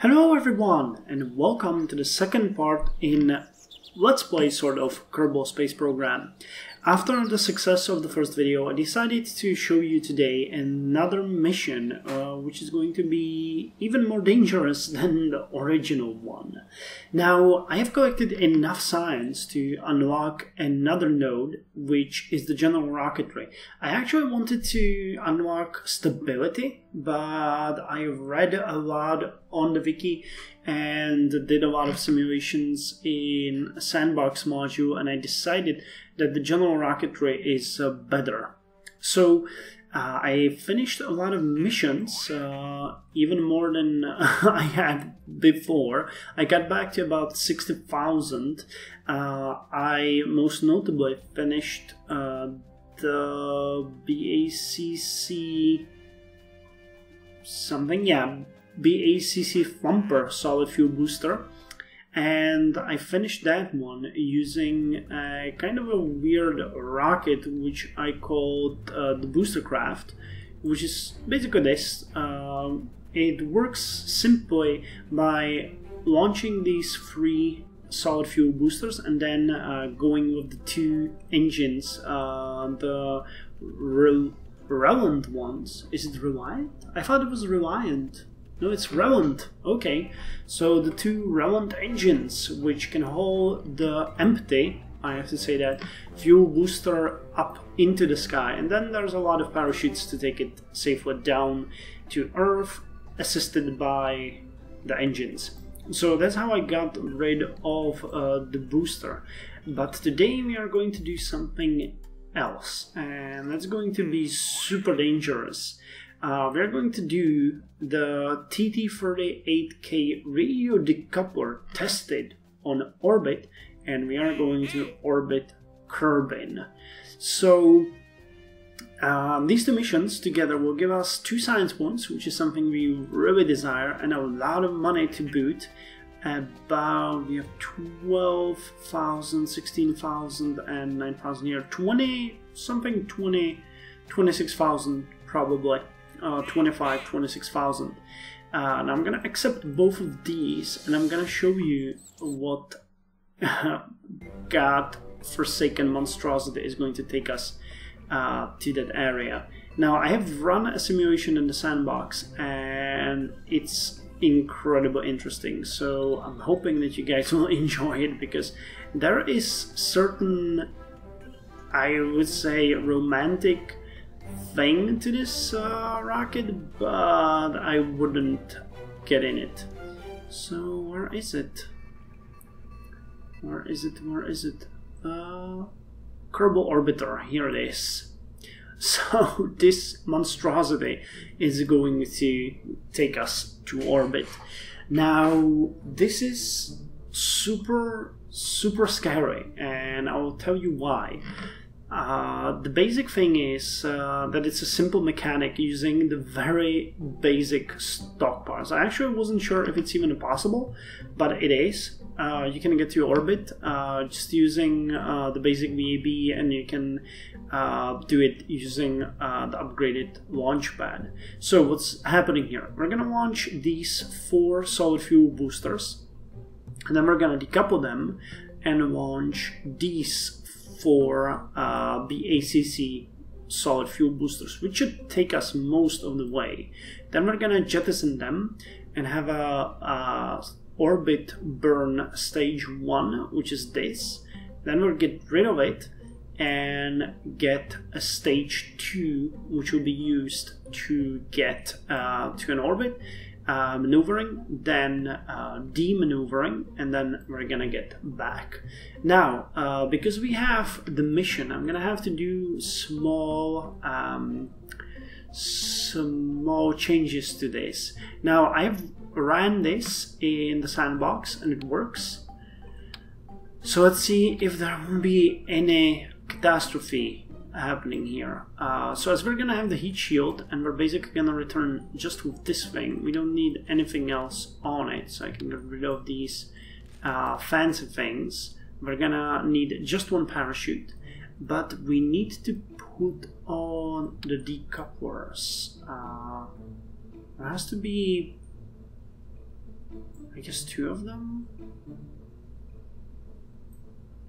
Hello everyone, and welcome to the second part in Let's Play sort of Kerbal Space Program. After the success of the first video, I decided to show you today another mission which is going to be even more dangerous than the original one. Now, I have collected enough science to unlock another node, which is the general rocketry. I actually wanted to unlock stability, but I read a lot on the wiki and did a lot of simulations in a sandbox module, and I decided that the general rocketry is better. So I finished a lot of missions, even more than I had before. I got back to about 60,000. I most notably finished the BACC something, yeah, BACC Thumper solid fuel booster, and I finished that one using a kind of a weird rocket which I called the booster craft, which is basically this. It works simply by launching these three solid fuel boosters and then going with the two engines, the Reliant ones. Is it Reliant? I thought it was Reliant. No, it's Reliant. Okay, so the two Reliant engines, which can hold the empty, I have to say that, fuel booster up into the sky. And then there's a lot of parachutes to take it safely down to Earth, assisted by the engines. So that's how I got rid of the booster. But today we are going to do something else, and that's going to be super dangerous. We're going to do the TT38K radio decoupler tested on orbit, and we are going to orbit Kerbin. So these two missions together will give us 2 science points, which is something we really desire, and a lot of money to boot. We have 12,000, 16,000, and 9,000 here. 26,000 probably. 25, 26,000. And I'm gonna accept both of these, and I'm gonna show you what God-forsaken monstrosity is going to take us to that area. Now, I have run a simulation in the sandbox, and it's incredibly interesting, so I'm hoping that you guys will enjoy it, because there is certain, I would say, romantic thing to this rocket, but I wouldn't get in it. So where is it? Where is it? Where is it? Kerbal Orbiter, here it is. So this monstrosity is going to take us to orbit. Now, this is super scary, and I will tell you why. The basic thing is that it's a simple mechanic using the very basic stock parts. I actually wasn't sure if it's even possible, but it is. You can get to orbit just using the basic VAB, and you can do it using the upgraded launch pad. So what's happening here? We're going to launch these 4 solid fuel boosters, and then we're going to decouple them and launch these 4 BACC solid fuel boosters, which should take us most of the way. Then we're gonna jettison them and have a orbit burn stage 1, which is this. Then we'll get rid of it and get a stage 2, which will be used to get to an orbit, maneuvering, then de-maneuvering, and then we're gonna get back. Now, because we have the mission, I'm gonna have to do small changes to this. Now, I've ran this in the sandbox and it works. So let's see if there will be any catastrophe happening here. So as we're gonna have the heat shield, and we're basically gonna return just with this thing. We don't need anything else on it, so I can get rid of these fancy things. We're gonna need just 1 parachute, but we need to put on the decouplers. There has to be guess 2 of them?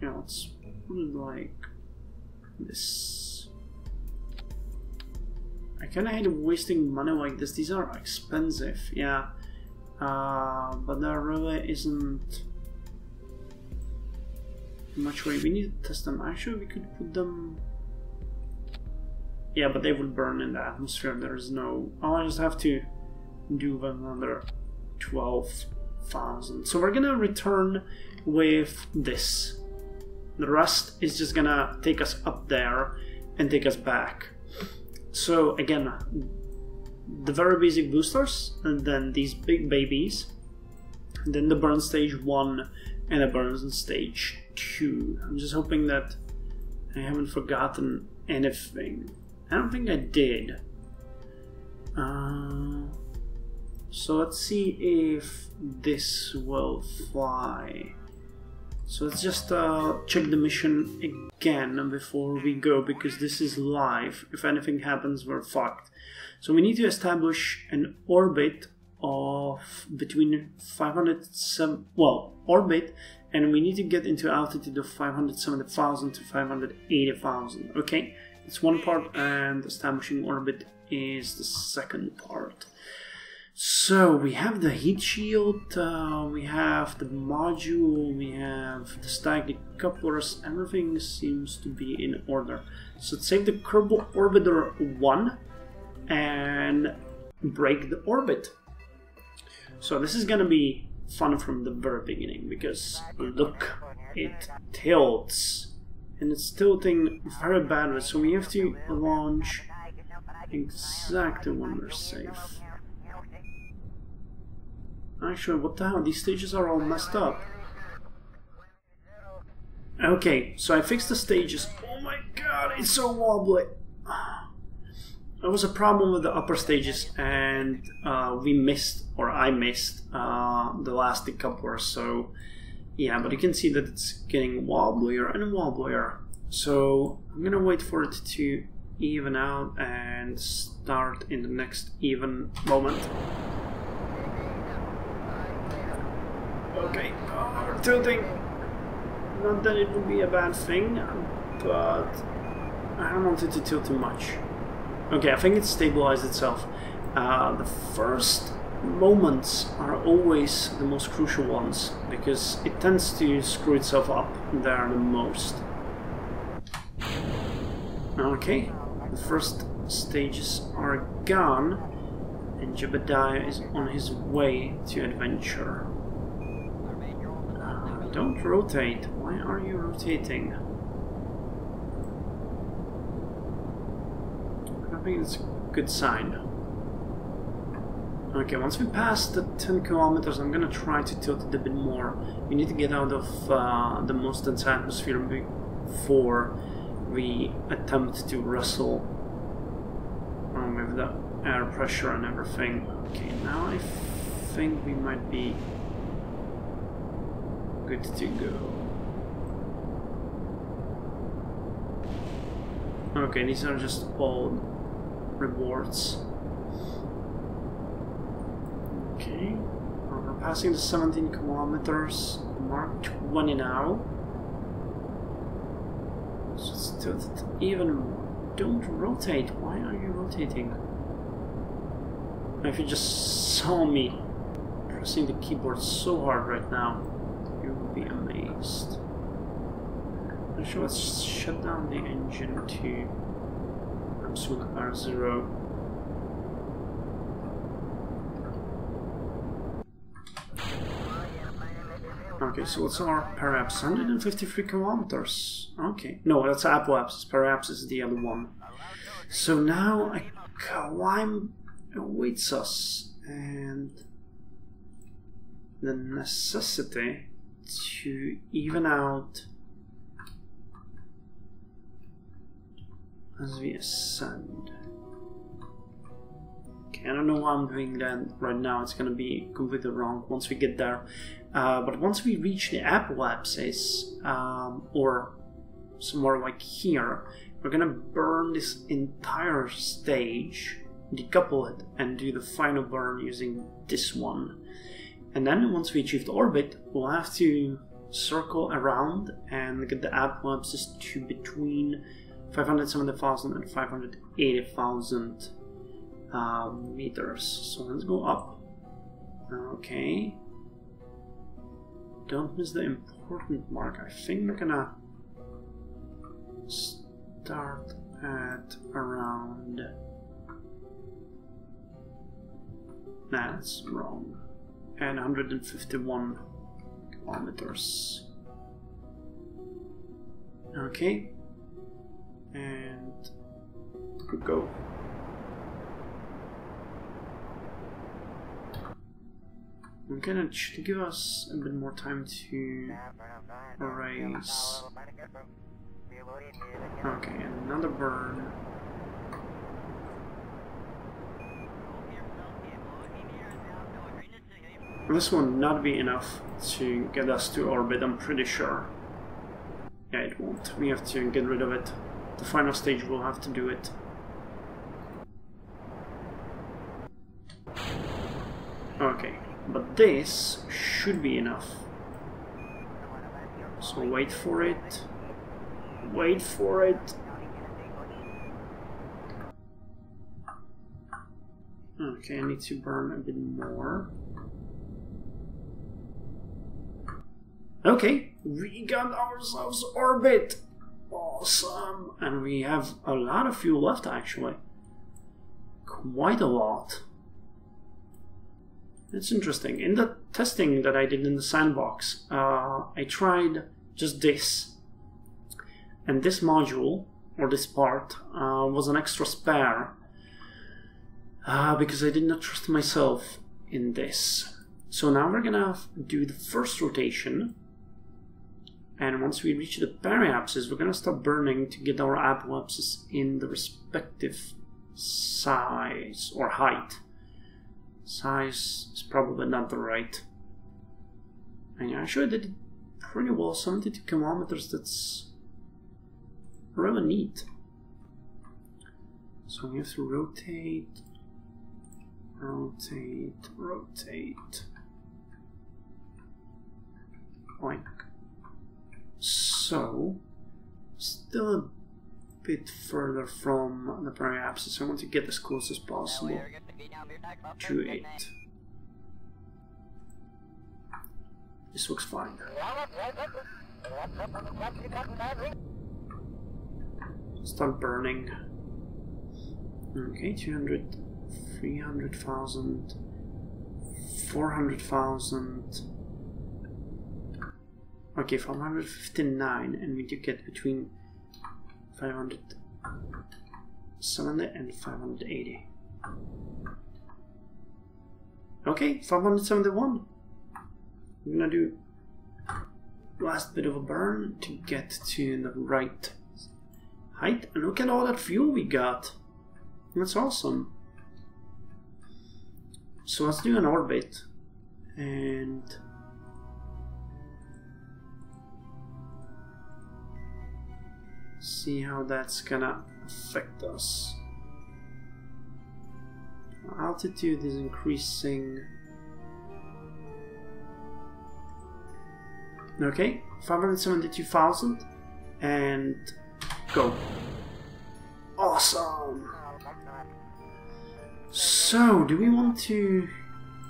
Yeah, let's put it like this. I kinda hate wasting money like this. These are expensive, yeah. But there really isn't much way. We need to test them. Actually, we could put them... Yeah, but they would burn in the atmosphere. There's no... I'll just have to do another 12,000. So we're gonna return with this. The rest is just gonna take us up there and take us back. So again, the very basic boosters, and then these big babies, and then the burn stage 1 and the burn stage 2. I'm just hoping that I haven't forgotten anything. I don't think I did. So let's see if this will fly. So let's just check the mission again before we go, because this is live. If anything happens, we're fucked. So we need to establish an orbit of between 507, well, orbit, and we need to get into altitude of 570,000 to 580,000. Okay, it's one part, and establishing orbit is the second part. So we have the heat shield, we have the module, we have the static couplers. Everything seems to be in order. So let's save the Kerbal Orbiter 1 and break the orbit. So this is gonna be fun from the very beginning, because look, it tilts, and it's tilting very badly. So we have to launch exactly when we're safe. Actually, what the hell? These stages are all messed up. Okay, so I fixed the stages. Oh my god, it's so wobbly. There was a problem with the upper stages, and we missed, or I missed, the last decoupler. So yeah, but you can see that it's getting wobblier and wobblier. So I'm gonna wait for it to even out and start in the next even moment. Okay, we're tilting. Not that it would be a bad thing, but I don't want it to tilt too much. Okay, I think it stabilized itself. The first moments are always the most crucial ones, because it tends to screw itself up there the most. Okay, the first stages are gone, and Jebediah is on his way to adventure. Don't rotate. Why are you rotating? I think it's a good sign. Okay, once we pass the 10 kilometers, I'm gonna try to tilt it a bit more. We need to get out of the most dense atmosphere before we attempt to wrestle with the air pressure and everything. Okay, now I think we might be good to go. Okay, these are just all rewards. Okay, we're passing the 17 kilometers, mark 20 now. So let's tilt it even more. Don't rotate. Why are you rotating? If you just saw me pressing the keyboard so hard right now, you would be amazed. Actually, let's shut down the engine to absolute R0. Okay, so what's our periapsis? 153 kilometers. Okay, no, that's apoapsis. Periapsis is the other one. So now a climb awaits us, and the necessity to even out as we ascend. Okay, I don't know why I'm doing that right now. It's gonna be completely wrong once we get there. But once we reach the apoapsis, or somewhere like here, we're gonna burn this entire stage, decouple it, and do the final burn using this one. And then once we achieve the orbit, we'll have to circle around and get the apoapsis to between 570,000 and 580,000 meters. So let's go up. Okay. Don't miss the important mark. I think we're gonna start at around... Nah, that's wrong. And 151 kilometers. Okay. And go. Okay, that should give us a bit more time to raise. Okay, another burn. This will not be enough to get us to orbit, I'm pretty sure. Yeah, it won't. We have to get rid of it. The final stage will have to do it. Okay, but this should be enough. So wait for it. Wait for it. Okay, I need to burn a bit more. Okay, we got ourselves orbit! Awesome! And we have a lot of fuel left, actually. Quite a lot. It's interesting. In the testing that I did in the sandbox, I tried just this. And this module, or this part, was an extra spare. Because I did not trust myself in this. So now we're gonna do the first rotation. And once we reach the periapsis, we're gonna start burning to get our apoapsis in the respective size or height. Size is probably not the right. And actually I did it pretty well, 72 kilometers, that's really neat. So we have to rotate, rotate, rotate. Like so. Still a bit further from the periapsis. I want to get as close as possible to it. This looks fine. Start burning. Okay, 200, 300,000, 400,000. Okay, 559, and we do get between 570 and 580. Okay, 571. I'm gonna do last bit of a burn to get to the right height. And look at all that fuel we got. That's awesome. So let's do an orbit and see how that's gonna affect us. Altitude is increasing. Okay, 572,000 and go. Awesome! So, do we want to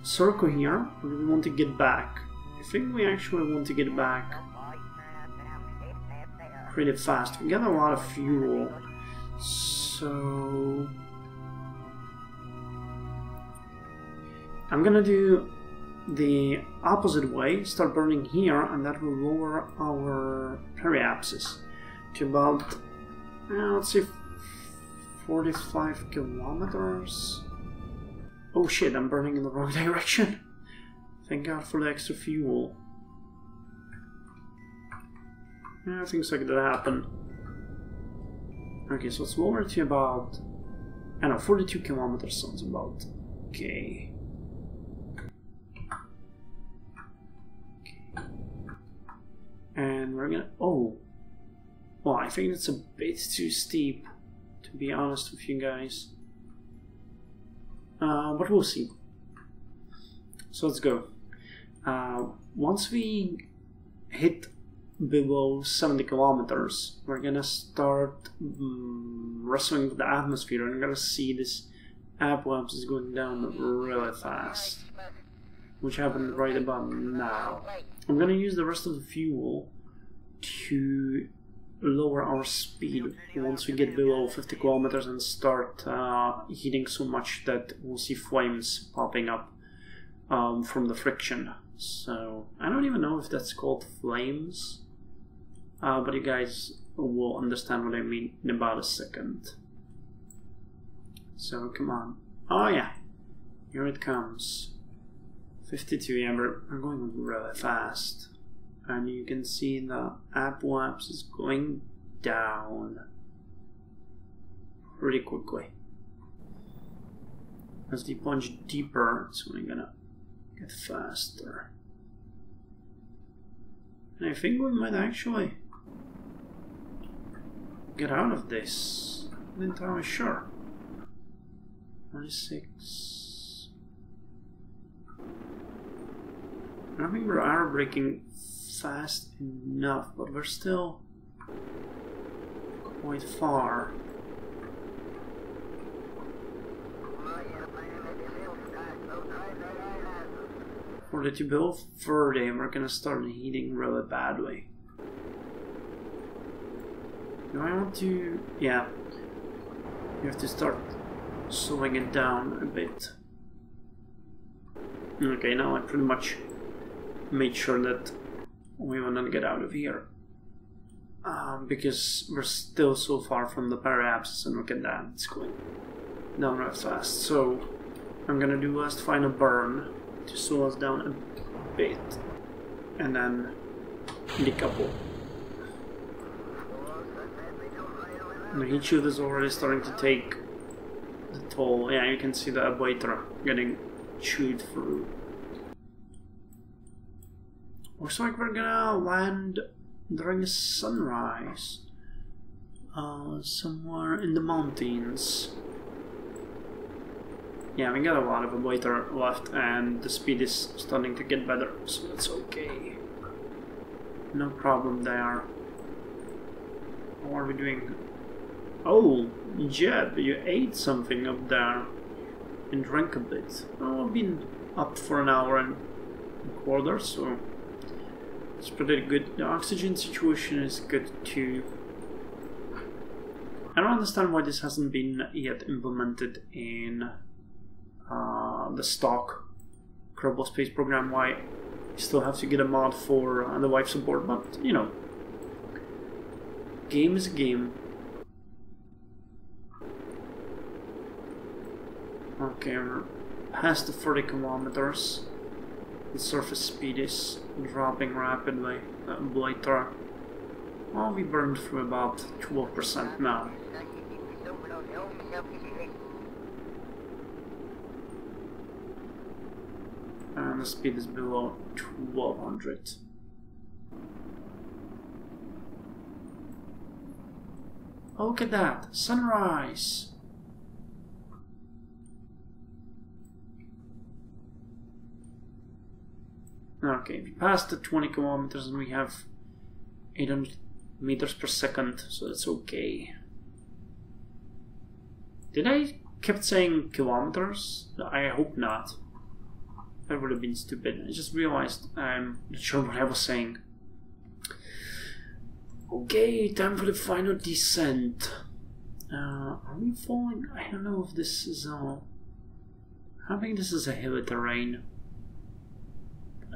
circle here or do we want to get back? I think we actually want to get back pretty fast. We got a lot of fuel, so I'm gonna do the opposite way, start burning here, and that will lower our periapsis to about, let's say, 45 kilometers. Oh shit, I'm burning in the wrong direction. Thank God for the extra fuel. Yeah, things like that happen. Okay, so it's lower to about, I don't know, 42 kilometers sounds about okay. And we're gonna, oh, well, I think it's a bit too steep, to be honest with you guys. But we'll see. So let's go. once we hit below 70 kilometers, we're gonna start wrestling with the atmosphere, and you're gonna see this apoapsis is going down really fast, which happened right about now. I'm gonna use the rest of the fuel to lower our speed once we get below 50 kilometers and start heating so much that we'll see flames popping up from the friction. So I don't even know if that's called flames, but you guys will understand what I mean in about a second. So come on. Oh yeah, here it comes. 52, yeah, we're going really fast. And you can see the apoapsis is going down pretty quickly. As we plunge deeper, it's only gonna get faster. And I think we might actually get out of this. I'm not entirely sure. 26. I don't think we're air braking fast enough, but we're still quite far. For the below 30, we're gonna start heating really badly. Do I want to? Yeah. You have to start slowing it down a bit. Okay, now I pretty much made sure that we want to get out of here. Because we're still so far from the periapsis, and look at that, it's going down real fast. So I'm gonna do last final burn to slow us down a bit, and then decouple. The heat shield is already starting to take the toll. Yeah, you can see the abator getting chewed through. Looks like we're gonna land during the sunrise. Somewhere in the mountains. Yeah, we got a lot of abator left, and the speed is starting to get better, so that's okay. No problem there. What are we doing? Oh, Jeb, you ate something up there and drank a bit. Oh, I've been up for an hour and a quarter, so it's pretty good. The oxygen situation is good too. I don't understand why this hasn't been yet implemented in the stock Kerbal Space program. Why you still have to get a mod for the life support, but you know, game is a game. Okay, we're past the 40 kilometers. The surface speed is dropping rapidly. Later, well, we burned through about 12% now. And the speed is below 1200. Oh, look at that! Sunrise! Okay, we passed the 20 kilometers and we have 800 meters per second, so that's okay. Did I kept saying kilometers? I hope not. That would have been stupid. I just realized I'm not sure what I was saying. Okay, time for the final descent. Are we falling? I don't know if this is I think this is a hilly terrain.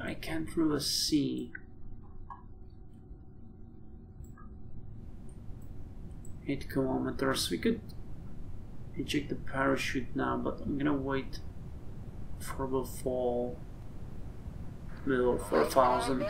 I can't really see. 8 kilometers. We could eject the parachute now, but I'm gonna wait for the fall below 4,000.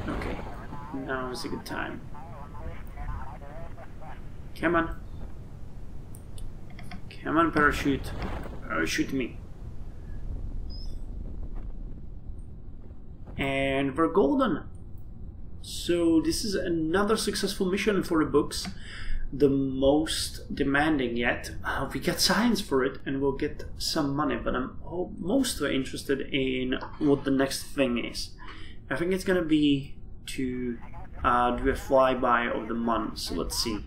Okay, now is a good time. Come on. Come on, parachute. Shoot me. And we're golden. So this is another successful mission for the books. the most demanding yet. We get science for it and we'll get some money, but I'm mostly interested in what the next thing is. I think it's gonna be to do a flyby of the Mun, so let's see.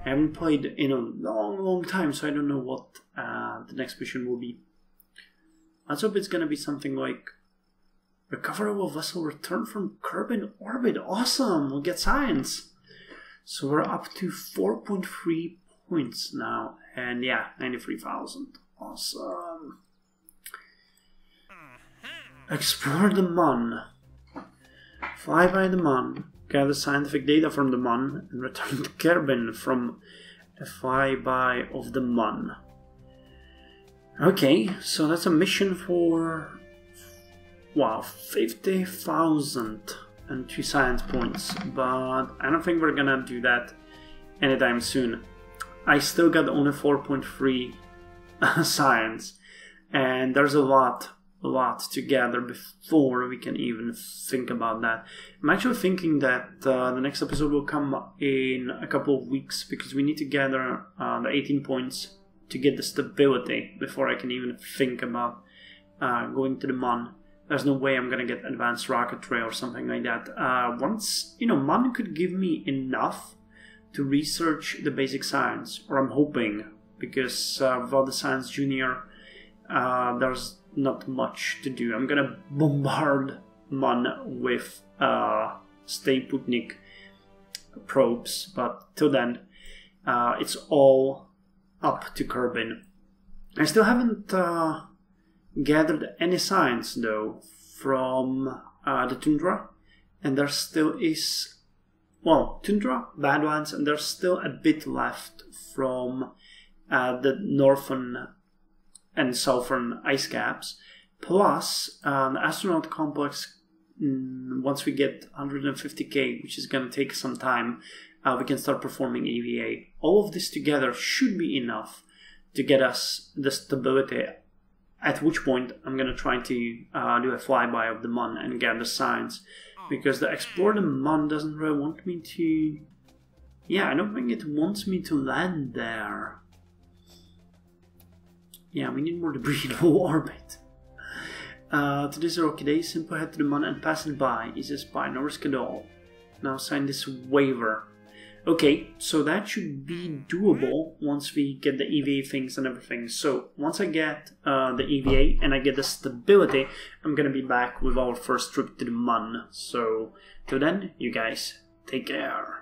I haven't played in a long time, so I don't know what the next mission will be. Let's hope it's gonna be something like recover a vessel returned from Kerbal orbit. Awesome, we'll get science. So we're up to 4.3 points now, and yeah, 93,000. Awesome. Explore the Mun. Fly by the Mun. Gather scientific data from the Mun and return to Kerbal from a flyby of the Mun. Okay, so that's a mission for, wow, 50,000 and 2 science points, but I don't think we're gonna do that anytime soon. I still got only 4.3 science, and there's a lot to gather before we can even think about that. I'm actually thinking that the next episode will come in a couple of weeks, because we need to gather the 18 points to get the stability before I can even think about going to the Mun. There's no way I'm gonna get advanced rocketry or something like that. Once, you know, Mun could give me enough to research the basic science, or I'm hoping, because without the Science Junior, there's not much to do. I'm gonna bombard Mun with Stay Putnik probes, but till then, it's all up to Kerbal. I still haven't gathered any science though from the tundra, and there still is, well, tundra, badlands, and there's still a bit left from the northern and southern ice caps, plus the astronaut complex. Once we get 150k, which is going to take some time, we can start performing EVA. All of this together should be enough to get us the stability, at which point I'm going to try to do a flyby of the Mun and get the science, because the Explore the Mun doesn't really want me to... Yeah, I don't think it wants me to land there. Yeah, we need more debris in low orbit. Today's a rocky day. Simply head to the Mun and pass it by. Easy as pie, no risk at all. Now sign this waiver. Okay, so that should be doable once we get the EVA things and everything. So once I get the EVA and I get the stability, I'm gonna be back with our first trip to the Mun. So till then, you guys, take care.